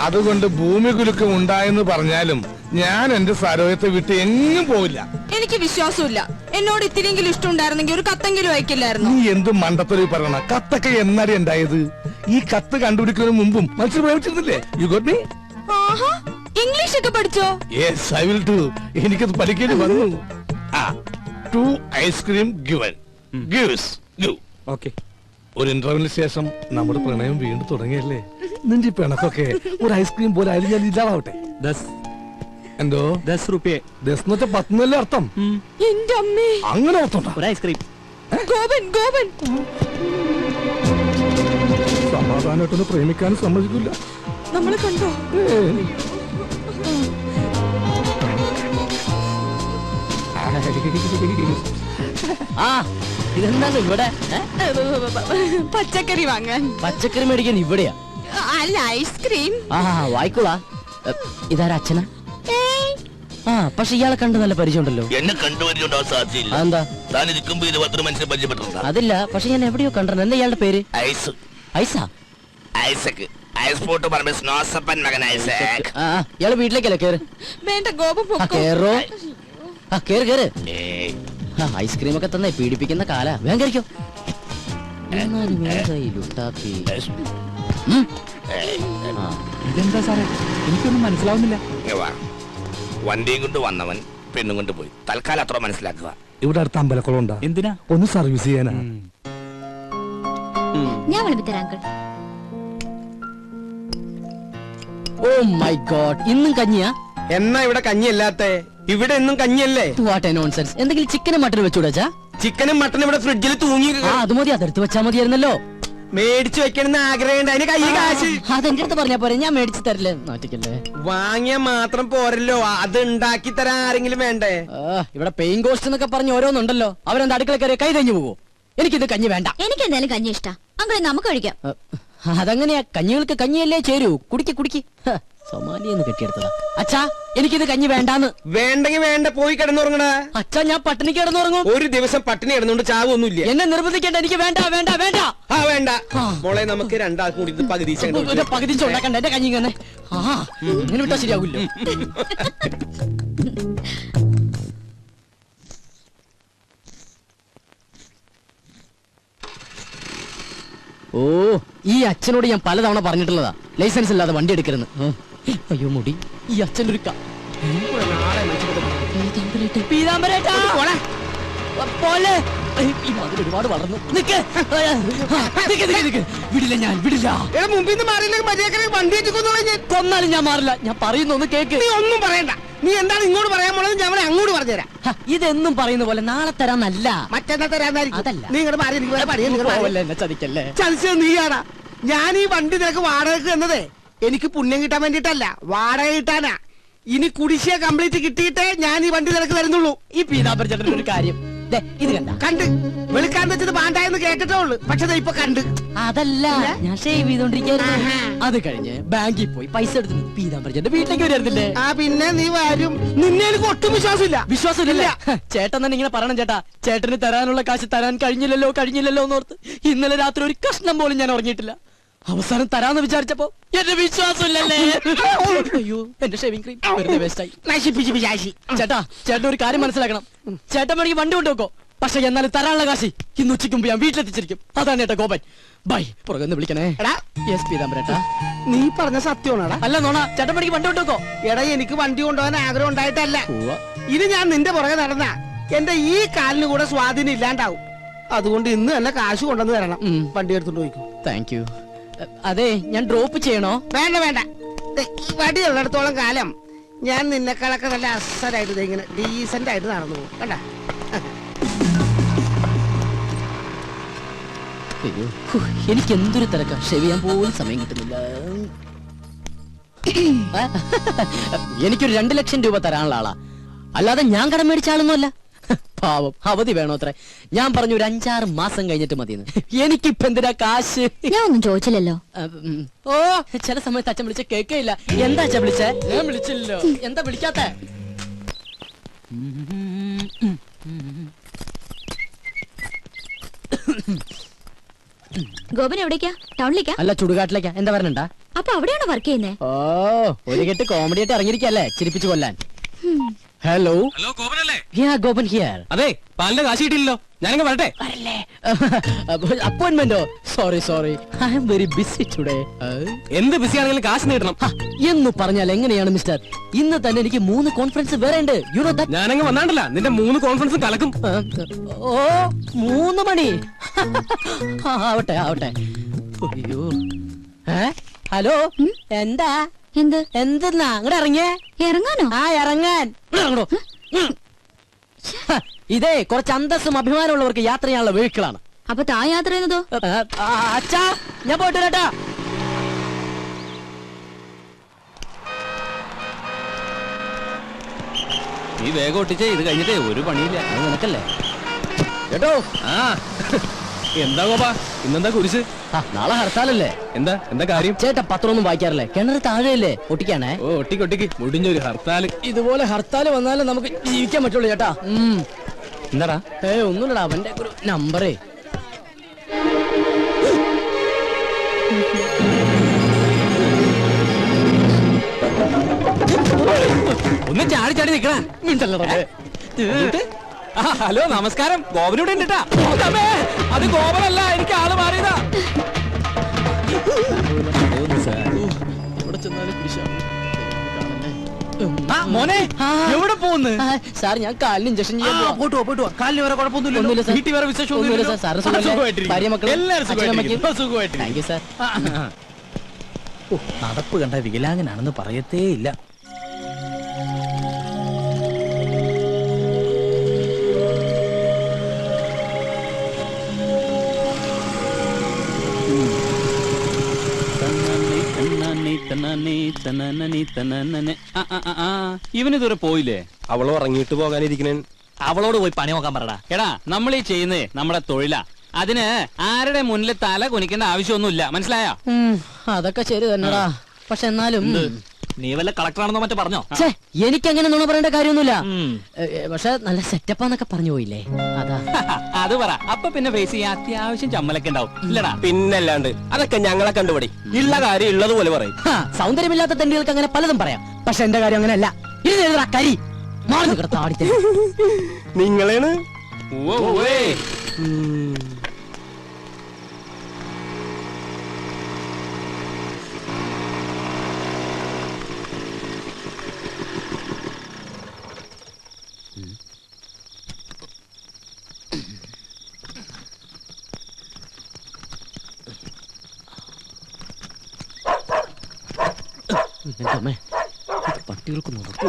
അതുകൊണ്ട് ഭൂമി കുലുക്കം ഉണ്ടായെന്ന് പറഞ്ഞാലും ഞാൻ എന്റെ സരോയത്തെ വിട്ട് എങ്ങും പോവില്ല. എനിക്ക് വിശ്വാസമില്ല. എന്നോട് ഇത്തിരിയെങ്കിലും ഇഷ്ടം ഉണ്ടായിരുന്നെങ്കിൽ ഒരു കത്തെങ്കിലും അയക്കില്ലായിരുന്നു. നീ എന്ത് മണ്ടത്തൊരു പറയണ? കത്തൊക്കെ എന്നാടി ഉണ്ടായത്? ഈ കത്ത് കണ്ടുപിടിക്കുന്നതിന് മുമ്പും മനസ്സിൽ പ്രേമിച്ചിരുന്നില്ലേ? You got me? ഇംഗ്ലീഷ് ഒക്കെ പഠിച്ചോ? Yes, I will do. എനിക്കത് പഠിക്കേണ്ടി വന്നു. 2 ice cream given. Gives give. Okay. ഒരു ഇന്റർവ്യൂവിന് ശേഷം നമ്മുടെ പ്രണയം വീണ്ടും തുടങ്ങിയല്ലേ? നിന്റെ പിണക്കൊക്കെ ഒരു ഐസ്ക്രീം പോലെ ആയാലും ഞാൻ ഇല്ലാതാവട്ടെ. എന്തോ 10 രൂപയെ? 10 10 അർത്ഥം. എന്റെ അമ്മേ, അങ്ങനെ ഓർത്തോണ്ട. ഒരു ഐസ്ക്രീം. ഗോപൻ ഗോപൻ സമാധാനമായിട്ടൊന്ന് പ്രേമിക്കാനും സമ്മതിക്കില്ല. നമ്മളെ കണ്ടോ? ഇതെന്താണ് ഇവിടെ? പച്ചക്കറി വാങ്ങാൻ. പച്ചക്കറി മേടിക്കാൻ ഇവിടെയാ? അല്ല, ഐസ്ക്രീം. വായിക്കോളാ. ഇതാരാ? അച്ഛനാ? പക്ഷെ ഇയാളെ കണ്ട് നല്ല പരിചയമുണ്ടല്ലോ. എന്നെ കണ്ടുപരിചയമുണ്ടോ? സാധ്യയില്ല. എന്താ? താൻ ഇരിക്കുമ്പോ 20 മനുഷ്യരെ പരിചയപ്പെട്ടിട്ടുണ്ടോ? അതില്ല, പക്ഷെ ഞാൻ എവിടെയോ കണ്ടിട്ടുണ്ട്. എന്താ ഇയാളുടെ പേര്? ഐസ്. ഐസാ? ഐസക്. ഐസ്പോർട്ട് പറഞ്ഞ സ്നോസപ്പൻ മകൻ ഐസക്. ഇയാള് വീട്ടിലേക്കല്ലേ? കേറ്. വേണ്ട, ഗോപൻ പൊക്കോ. കേറോ? കേറ് കേറ്. ഏയ്, ഐസ്ക്രീം ഒക്കെ തന്നെ പീഡിപ്പിക്കുന്ന കാല. വേഗം കഴിക്കോ. ഇതെന്താ സാറേ? എനിക്കൊന്നും മനസ്സിലാവുന്നില്ല. ഇങ്ങ് വാ. വണ്ടിയും കൊണ്ട് വന്നവൻ പെണ്ണും കൊണ്ട് പോയി. തൽക്കാലം അത്ര മനസ്സിലാക്കുക. ഇവിടെ അടുത്ത അമ്പലക്കുളം ഉണ്ടാ? എന്തിനാ? ഒന്ന് സർവീസ് ചെയ്യാനാ. ഞാൻ വിളിപ്പിത്തരാം അങ്കിൾ. ഓ മൈ ഗോഡ്, ഇന്നും കഞ്ഞിയാ? എന്നാ ഇവിടെ കഞ്ഞിയല്ലാത്ത? ഇവിടെ എന്നും കഞ്ഞിയല്ലേ? What A nonsense. എന്തെങ്കിലും ചിക്കനും മട്ടനും വെച്ചുകൂടാ? ചിക്കനും മട്ടനും ഇവിടെ ഫ്രിഡ്ജിൽ തൂങ്ങി. അത് മതി, അതെടുത്ത് വെച്ചാ മതിയായിരുന്നല്ലോ. മേടിച്ചു വെക്കണമെന്ന് ആഗ്രഹമുണ്ട്. അതിന് കയ്യിൽ കാശ്. അതെന്റെ അടുത്ത് പറഞ്ഞാ പോരെ, ഞാൻ മേടിച്ചു തരില്ലേ. നാട്ടിക്കല്ലേ. വാങ്ങിയ മാത്രം പോരല്ലോ, അത് ഉണ്ടാക്കി തരാൻ ആരെങ്കിലും വേണ്ടേ? ഇവിടെ പെയിൻ കോസ്റ്റ് എന്നൊക്കെ പറഞ്ഞ് ഓരോന്നുണ്ടല്ലോ. അവരെന്താ അടുക്കള കയറി കൈ തഞ്ഞു പോവോ? എനിക്കിത് കഞ്ഞി വേണ്ട. എനിക്ക് എന്തായാലും കഞ്ഞി ഇഷ്ടാ അങ്കിൾ, നമുക്ക് കഴിക്കാം. അതങ്ങനെയാ, കഞ്ഞികൾക്ക് കഞ്ഞിയല്ലേ ചേരൂ. കുടിക്ക് കുടിക്ക്. സൊമാലിയെന്ന് കെട്ടിയെടുത്തതാ. അച്ഛാ, എനിക്കിത് കഞ്ഞി വേണ്ടാന്ന്. വേണ്ടെങ്കിൽ വേണ്ട, പോയി കിടന്നുറങ്ങണ. അച്ഛാ, ഞാൻ പട്ടിണി കിടന്നുറങ്ങും. ഒരു ദിവസം പട്ടിണി കിടന്നുകൊണ്ട് ചാവൊന്നുമില്ല. എന്നെ നിർബന്ധിക്കേണ്ട. എനിക്ക് വേണ്ട വേണ്ട വേണ്ട. വേണ്ട മോളെ, നമുക്ക് രണ്ടാൾക്കും കൂടി ഇത് പകുതി പകുതി ഉണ്ടാക്കണ്ട. എന്റെ കഞ്ഞി തന്നെ ഇങ്ങനെ വിട്ടാ ശരിയാവില്ല. ഓ, ഈ അച്ഛനോട് ഞാൻ പലതവണ പറഞ്ഞിട്ടുള്ളതാ ലൈസൻസ് ഇല്ലാതെ വണ്ടി എടുക്കരുന്ന്. അയ്യോ മുടി, ഈ അച്ഛൻ്റെ ഒരു ഒരുപാട് വളർന്നു. വിടില്ല, ഞാൻ വിടില്ല. കൊന്നാലും ഞാൻ മാറില്ല. ഞാൻ പറയുന്നൊന്ന് കേക്ക്. നീ ഒന്നും പറയണ്ട. നീ എന്താണ് ഇങ്ങോട്ട് പറയാൻ പോണത്? ഞാൻ അങ്ങോട്ട് പറഞ്ഞുതരാം. ഇതെന്നും പറയുന്ന പോലെ നാളെ തരാന്നല്ല, മറ്റന്നാ തരാന്നായിരിക്കും. അതല്ല. നീ ഇങ്ങോട്ട് മാറി. എന്നെ ചതിക്കല്ലേ. ചതിച്ചത് നീയാടാ. ഞാൻ ഈ വണ്ടി നിനക്ക് വാടകയ്ക്ക് തന്നതേ എനിക്ക് പുണ്യം കിട്ടാൻ വേണ്ടിട്ടല്ല, വാടക കിട്ടാനാ. ഇനി കുടിശ്ശിക കംപ്ലീറ്റ് കിട്ടിയിട്ടേ ഞാൻ ഈ വണ്ടി നിനക്ക് തരുന്നുള്ളൂ. ഈ പീതാംബര ചേട്ടൻ ഒരു കാര്യം ഇത് കണ്ട് വെളുക്കാൻ വെച്ചത് പാണ്ടായെന്ന് കേട്ടിട്ടേ ഉള്ളു. പക്ഷെ ഇപ്പൊ കണ്ട്. അതല്ല, ഞാൻ ഷേവ് ചെയ്തോണ്ടിരിക്കുന്നു. അത് കഴിഞ്ഞ് ബാങ്കിൽ പോയി പൈസ എടുത്തു പീതാംബര ചേട്ടന്റെ വീട്ടിലേക്ക് വരുന്നില്ലേ? പിന്നെ നീ വരും. നിന്നെ എനിക്ക് ഒട്ടും വിശ്വാസമില്ല. വിശ്വാസമില്ല. ചേട്ടൻ തന്നെ ഇങ്ങനെ പറയണം. ചേട്ടാ, ചേട്ടന് തരാനുള്ള കാശ് തരാൻ കഴിഞ്ഞില്ലല്ലോ എന്നോർത്ത് ഇന്നലെ രാത്രി ഒരു കഷ്ണം പോലും ഞാൻ ഉറങ്ങിയിട്ടില്ല. അവസാനം തരാന്ന് വിചാരിച്ചപ്പോ എന്റെ വിശ്വാസമില്ലല്ലേ. അയ്യോ, എന്റെ ഷേവിംഗ് ക്രീം വെറുതെ വേസ്റ്റായി. ചേട്ടാ, ചേട്ടൻ ഒരു കാര്യം മനസ്സിലാക്കണം. ചേട്ടൻ വേണമെങ്കിൽ വണ്ടി കൊണ്ടുവെക്കോ, പക്ഷെ എന്നാലും തരാനുള്ള കാശി ഇന്ന് ഉച്ചയ്ക്ക് മുമ്പ് ഞാൻ വീട്ടിലെത്തിച്ചിരിക്കും. അതാണ് ചേട്ടാ ഗോപൻ. ബൈ. പുറകെ വിളിക്കണേ. യെസ് പീതാംബരേട്ടാ. നീ പറഞ്ഞ സത്യമാണോടാ? അല്ല നോണ. ചേട്ടൻ വേണമെങ്കിൽ വണ്ടി കൊണ്ടുവെക്കോ. എടാ, എനിക്ക് വണ്ടി കൊണ്ടുപോകാൻ ആഗ്രഹം ഉണ്ടായിട്ടല്ല. ഇനി ഞാൻ നിന്റെ പുറകെ നടന്ന എന്റെ ഈ കാലിന് കൂടെ സ്വാധീനം ഇല്ലാണ്ടാവും. അതുകൊണ്ട് ഇന്ന് തന്നെ കാശ് കൊണ്ടുവന്ന് തരണം. വണ്ടി എടുത്തോണ്ട് പോയിക്കോ. Thank you. അതെ, ഞാൻ ഡ്രോപ്പ് ചെയ്യണോ? വേണ്ട വേണ്ട. ഈ വടി ഉള്ളിടത്തോളം കാലം ഞാൻ നിന്നെക്കാളൊക്കെ നല്ല അസലായിട്ട് ഇങ്ങനെ ഡീസന്റ് ആയിട്ട് നടന്നു പോകും. കണ്ട. എനിക്ക് എന്തൊരു തിരക്കാ. ഷേവ് ചെയ്യാൻ പോലും സമയം കിട്ടുന്നില്ല. എനിക്കൊരു 2 ലക്ഷം രൂപ തരാനുള്ള ആളാ, അല്ലാതെ ഞാൻ കടം മേടിച്ച ആളൊന്നുമല്ല. പാവം, അവധി വേണോ അത്ര? ഞാൻ പറഞ്ഞു ഒരു 5-6 മാസം കഴിഞ്ഞിട്ട് മതിയെന്ന്. എനിക്കിപ്പ എന്തിനാ കാശ്? ഞാൻ ഒന്നും ചോദിച്ചില്ലല്ലോ. ഓ, ചില സമയത്ത് അച്ഛൻ വിളിച്ച കേൾക്കയില്ല. എന്താ അച്ഛൻ വിളിച്ചേ? ഞാൻ വിളിച്ചില്ലല്ലോ. എന്താ വിളിക്കാത്ത? ഗോപൻ എവിടേക്കാ? ടൗണിലേക്കാ? അല്ല, ചുടുകാട്ടിലേക്കാ. എന്താ പറഞ്ഞാ? അപ്പൊ അവിടെയാണോ വർക്ക് ചെയ്യുന്നേ? ഓ ഒരു കെട്ട് കോമഡി ആയിട്ട് ഇറങ്ങിയിരിക്കല്ലേ ചിരിപ്പിച്ചു കൊല്ലാൻ. ഹലോ ഹലോ ഗോപനല്ലേ? ഗോപൻ ഹിയർ. അതെ, പാലിന്റെ കാശ് കിട്ടിയില്ലല്ലോ. ഞാനങ്ങ് വരട്ടെ. അപ്പോയിന്റ്മെന്റോ? Sorry I am very busy today. എന്ത് ബിസി ആണെങ്കിലും കാശ് നേടണം. എന്ന് പറഞ്ഞാൽ എങ്ങനെയാണ് മിസ്റ്റർ? ഇന്ന് തന്നെ എനിക്ക് 3 കോൺഫറൻസ് വേറെ ഉണ്ട്. You know that. ഞാനങ്ങ് വന്നാണ്ടല്ല, നിന്റെ 3 കോൺഫറൻസും കലക്കും. ഓ 3 മണി. ആവട്ടെ. അയ്യോ. ഹലോ എന്താ? എന്തെന്നാ അങ്ങോട്ട് ഇറങ്ങിയേ? ഇറങ്ങാനോ? ഇറങ്ങാൻ. ഇതേ കുറച്ച് അന്തസ്സും അഭിമാനമുള്ളവർക്ക് യാത്ര ചെയ്യാനുള്ള വെഹിക്കിളാണ്. അപ്പൊ താ യാത്ര ചെയ്യുന്നതോ? അച്ഛാ ഞാൻ പോയിട്ട് വരാട്ടാ. നീ വേഗം ഒട്ടിച്ചേ, ഇത് കഴിഞ്ഞിട്ടേ ഒരു പണിയില്ല. അത് നിനക്കല്ലേ കേട്ടോ. ആ എന്താ ഗോപാ, ഇന്നെന്താ കുരിശ്? നാളെ ഹർത്താലല്ലേ? എന്താ കാര്യം? ചേട്ടാ പത്രമൊന്നും വായിക്കാറില്ലേ? കിണറ് താഴെയല്ലേ? ഒട്ടിക്കാണേ. ഓ ഒട്ടിക്ക് മുടിഞ്ഞൊരു ഹർത്താല്. ഇതുപോലെ ഹർത്താല് വന്നാലും നമുക്ക് ജീവിക്കാൻ പറ്റുള്ളൂ ചേട്ടാ. എന്താടാ? ഒന്നുമില്ലടാ, അവന്റെ ഒരു നമ്പറേ. ഒന്ന് ചാടി നിക്കണ. ഹലോ നമസ്കാരം, ഗോപനൂടെ ഉണ്ട്. അത് ഗോപനല്ല, എനിക്ക് ആള് മാറിയതാ. മോനെ എവിടെ പോകുന്നു? സാർ ഞാൻ കാലിന് ഇഞ്ചക്ഷൻ ചെയ്യാൻ പോവാ. പോയിട്ട് വാ. കാലിന് വേറെ കുഴപ്പമൊന്നുമില്ല. ഒന്നുമില്ല സാർ. വീട്ടിൽ വേറെ വിശേഷം ഒന്നുമില്ല സാർ. സാറ് സുഖമല്ലേ? ഭാര്യ മക്കൾ എല്ലാവരും സുഖമായിട്ട്. Thank you sir. നടപ്പ് കണ്ട വികലാംഗനാണെന്ന് പറയത്തേ ഇല്ല. ഇവനിതുവരെ പോയില്ലേ? അവൾ ഉറങ്ങിയിട്ട് പോകാനിരിക്കണേ. അവളോട് പോയി പണി നോക്കാൻ പറടാ. എടാ നമ്മൾ ഈ ചെയ്യുന്നേ നമ്മുടെ തൊഴിലാ. അതിന് ആരുടെ മുന്നിൽ തല കുനിക്കേണ്ട ആവശ്യമൊന്നുമില്ല, മനസ്സിലായോ? അതൊക്കെ ശരി തന്നെടാ. പക്ഷെ എന്നാലും നീ വല്ല കളക്ടറാണെന്നോ മറ്റോ പറഞ്ഞോ? എനിക്കങ്ങനെ നുണ പറയേണ്ട കാര്യമൊന്നുമില്ല. പക്ഷെ നല്ല സെറ്റപ്പാന്നൊക്കെ പറഞ്ഞു പോയില്ലേ, അതാ. അത് പറ. അപ്പൊ പിന്നെ ഫേസ് ചെയ്യാൻ അത്യാവശ്യം ചമ്മലൊക്കെ ഉണ്ടാവും, ഇല്ലടാ? പിന്നല്ലാണ്ട് അതൊക്കെ ഞങ്ങളെ കണ്ടുപിടി. ഉള്ള കാര്യം ഉള്ളതുപോലെ പറയും. സൗന്ദര്യമില്ലാത്ത തെണ്ടികൾക്ക് അങ്ങനെ പലതും പറയാം. പക്ഷെ എന്റെ കാര്യം അങ്ങനെയല്ല. ഇത് കരി മാറി താടി. നിങ്ങളാണ് പട്ടികൾക്ക് നടക്കൂ.